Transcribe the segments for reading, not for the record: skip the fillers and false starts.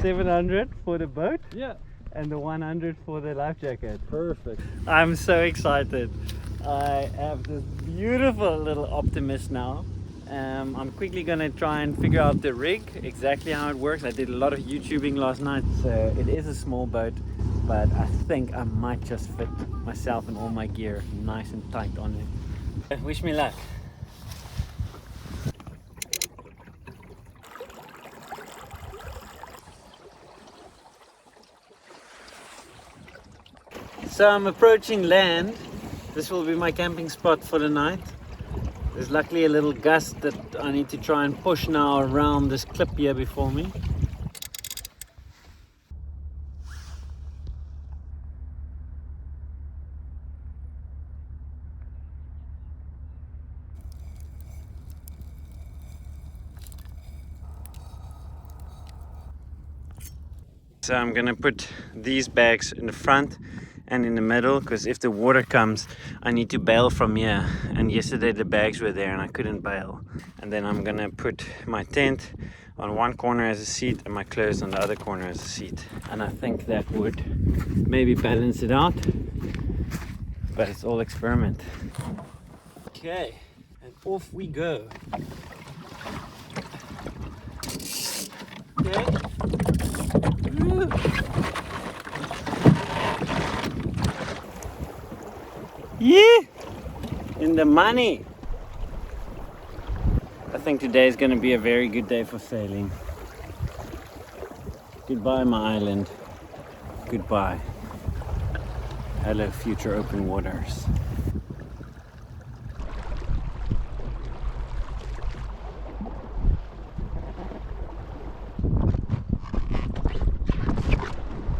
700 for the boat. Yeah. And the 100 for the life jacket. Perfect. I'm so excited. I have this beautiful little Optimist now. I'm quickly gonna try and figure out the rig, exactly how it works. I did a lot of YouTubing last night, so it is a small boat, but I think I might just fit myself and all my gear nice and tight on it. Wish me luck. So I'm approaching land. This will be my camping spot for the night. There's luckily a little gust that I need to try and push now around this clip here before me. So I'm gonna put these bags in the front and in the middle, because if the water comes I need to bail from here, and yesterday the bags were there and I couldn't bail. And then I'm gonna put my tent on one corner as a seat and my clothes on the other corner as a seat, and I think that would maybe balance it out, but it's all experiment. Okay, and off we go. Okay. Woo. Yeah, in the money. I think today is going to be a very good day for sailing. Goodbye, my island. Goodbye. Hello, future open waters.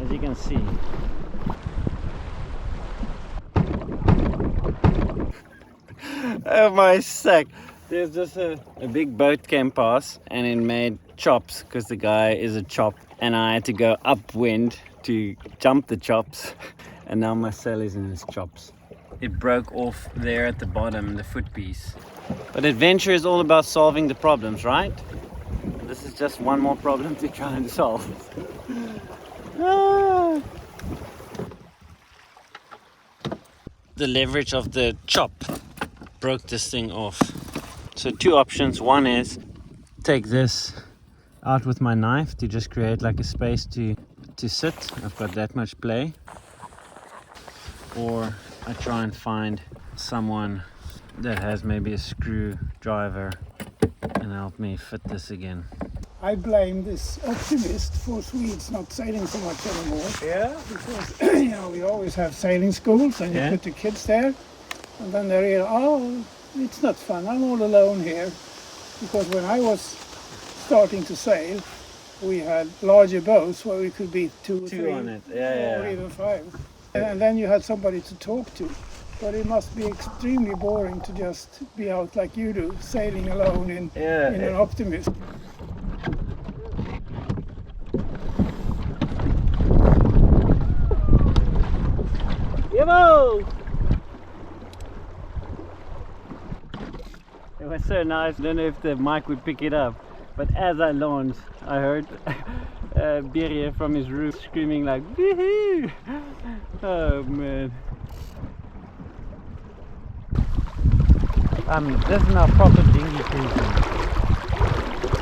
As you can see, oh my sack, there's just a big boat came past and it made chops because the guy is a chop, and I had to go upwind to jump the chops, and now my sail is in his chops. It broke off there at the bottom, the foot piece. But adventure is all about solving the problems, right? This is just one more problem to try and solve. Ah. The leverage of the chop broke this thing off. So two options. One is take this out with my knife to just create like a space to sit. I've got that much play. Or I try and find someone that has maybe a screwdriver and help me fit this again. I blame this Optimist for Swedes not sailing so much anymore. Yeah? Because we always have sailing schools and you put the kids there, and then they realize, oh, it's not fun, I'm all alone here. Because when I was starting to sail, we had larger boats where we could be two or three on it. or even 5. And then you had somebody to talk to. But it must be extremely boring to just be out like you do, sailing alone in an Optimist. Yabo! It was so nice. I don't know if the mic would pick it up, but as I launched, I heard Birje from his roof screaming like, woohoo! Oh man. This is now proper dinghy cruising.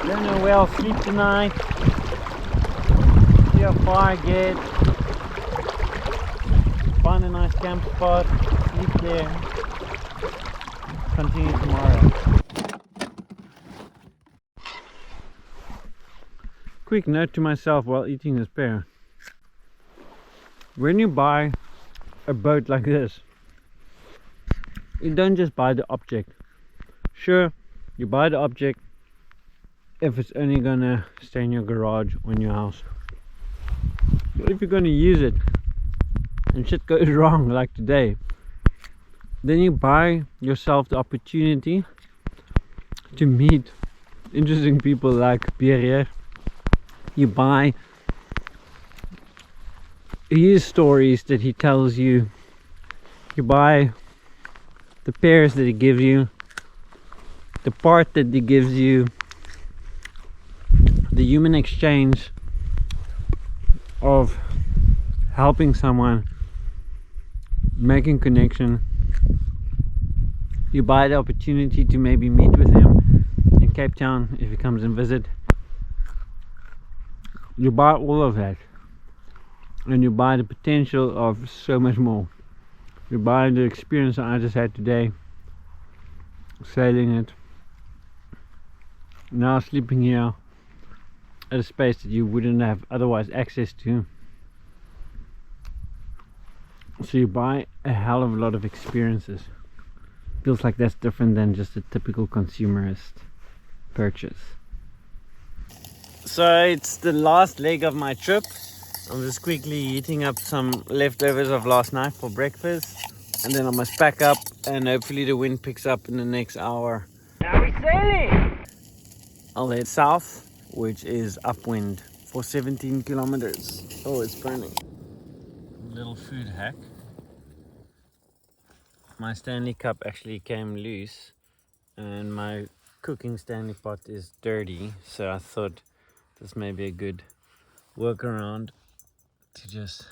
Don't know where I'll sleep tonight. See how far I get. Find a nice camp spot, sleep there. Continue tomorrow. Quick note to myself while eating this pear. When you buy a boat like this, you don't just buy the object. Sure, you buy the object if it's only gonna stay in your garage or in your house. But if you're gonna use it and shit goes wrong like today, then you buy yourself the opportunity to meet interesting people like Pierre. You buy his stories that he tells you. You buy the pairs that he gives you, the part that he gives you, the human exchange of helping someone, making connection. You buy the opportunity to maybe meet with him in Cape Town if he comes and visit. You buy all of that, and you buy the potential of so much more. You buy the experience I just had today, sailing it, now sleeping here at a space that you wouldn't have otherwise access to. So you buy a hell of a lot of experiences. Feels like that's different than just a typical consumerist purchase. So it's the last leg of my trip. I'm just quickly heating up some leftovers of last night for breakfast, and then I must pack up, and hopefully the wind picks up in the next hour. Now we're sailing! I'll head south, which is upwind for 17 kilometers. Oh, it's burning. Little food hack. My Stanley cup actually came loose, and my cooking Stanley pot is dirty, so I thought this may be a good workaround to just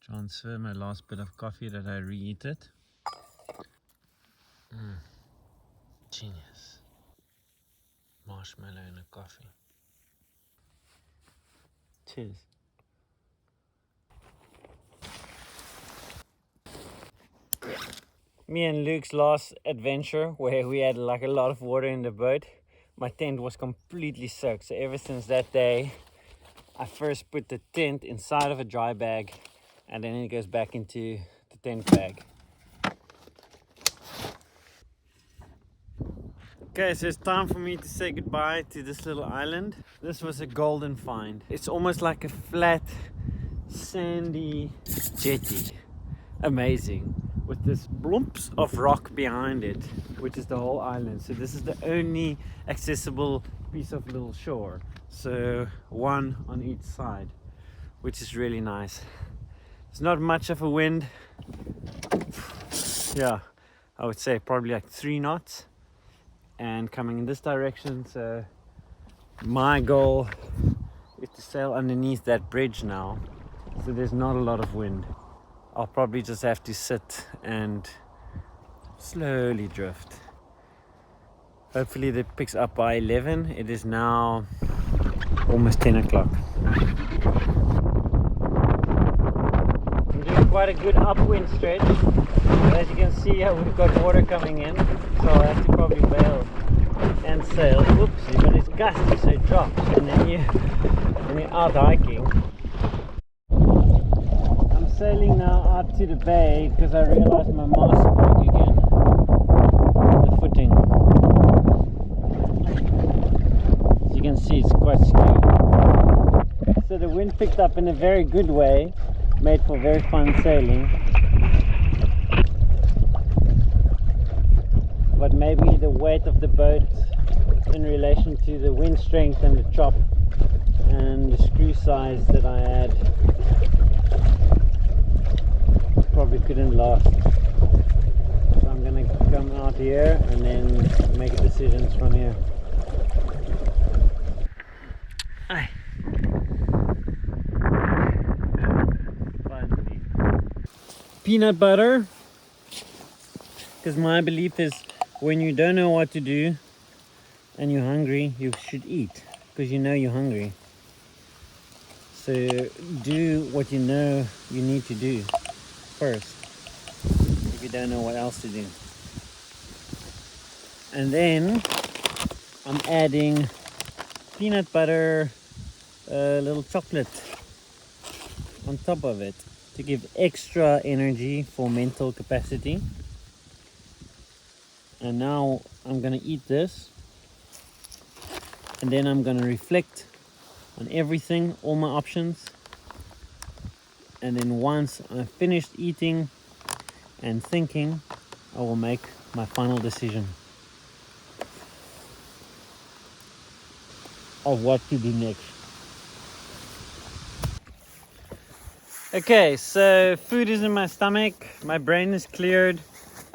transfer my last bit of coffee that I reheated. Genius. Marshmallow in a coffee. Cheers. Me and Luke's last adventure, where we had like a lot of water in the boat, my tent was completely soaked. So ever since that day, I first put the tent inside of a dry bag, and then it goes back into the tent bag. Okay, so it's time for me to say goodbye to this little island. This was a golden find. It's almost like a flat, sandy jetty. Amazing. With this blumps of rock behind it, which is the whole island. So this is the only accessible piece of little shore. So one on each side, which is really nice. It's not much of a wind. Yeah, I would say probably like 3 knots. And coming in this direction, so my goal is to sail underneath that bridge now, so there's not a lot of wind. I'll probably just have to sit and slowly drift. Hopefully that picks up by 11. It is now almost 10 o'clock. I'm doing quite a good upwind stretch. As you can see, we've got water coming in, so I have to probably bail and sail. Whoopsie, but it's gusty, so it drops, and then you're out hiking. I'm sailing now out to the bay because I realized my mast broke again. The footing. As you can see, it's quite skewed. So the wind picked up in a very good way, made for very fun sailing. But maybe the weight of the boat in relation to the wind strength and the chop and the screw size that I had probably couldn't last. So I'm gonna come out here and then make decisions from here. Aye. Finally. Peanut butter, because my belief is when you don't know what to do and you're hungry, you should eat because you know you're hungry. So do what you know you need to do first if you don't know what else to do. And then I'm adding peanut butter, a little chocolate on top of it to give extra energy for mental capacity. And now I'm gonna eat this, and then I'm gonna reflect on everything, all my options, and then once I've finished eating and thinking, I will make my final decision of what to do next. Okay, so food is in my stomach, my brain is cleared.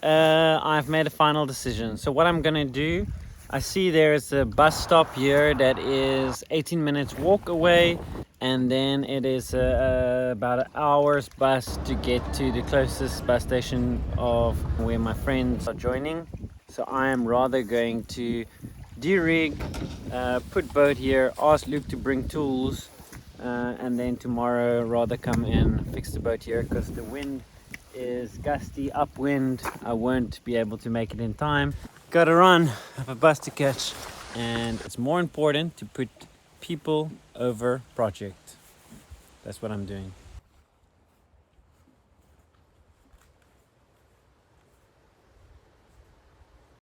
I've made a final decision. So what I'm gonna do I see there's a bus stop here that is 18 minutes walk away, and then it is about an hour's bus to get to the closest bus station of where my friends are joining. So I am rather going to de-rig, put boat here, ask Luke to bring tools, and then tomorrow rather come and fix the boat here because the wind is gusty upwind. I won't be able to make it in time. Gotta run, I have a bus to catch, and it's more important to put people over project. That's what I'm doing.